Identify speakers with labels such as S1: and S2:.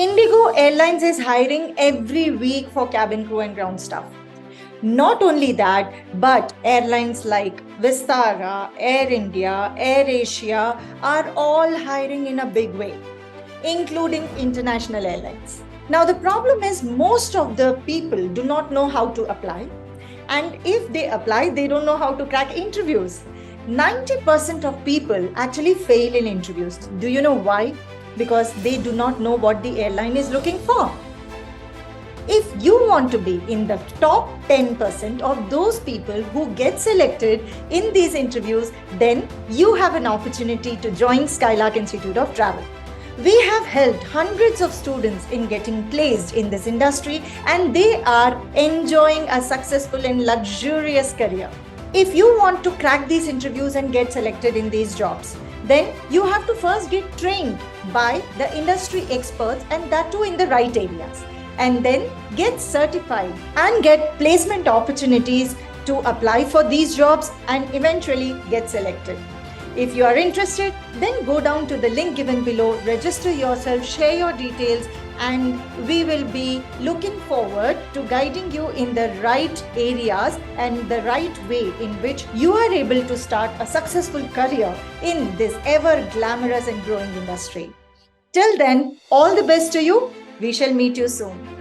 S1: Indigo Airlines is hiring every week for cabin crew and ground staff. Not only that, but airlines like Vistara, Air India, AirAsia are all hiring in a big way, including international airlines. Now, the problem is most of the people do not know how to apply. And if they apply, they don't know how to crack interviews. 90% of people actually fail in interviews. Do you know why? Because they do not know what the airline is looking for. If you want to be in the top 10% of those people who get selected in these interviews, then you have an opportunity to join Skylark Institute of Travel. We have helped hundreds of students in getting placed in this industry, and they are enjoying a successful and luxurious career. If you want to crack these interviews and get selected in these jobs, then you have to first get trained by the industry experts, and that too in the right areas, and then get certified and get placement opportunities to apply for these jobs and eventually get selected. If you are interested, then go down to the link given below, register yourself, share your details, and we will be looking forward to guiding you in the right areas and the right way in which you are able to start a successful career in this ever glamorous and growing industry. Till then, all the best to you. We shall meet you soon.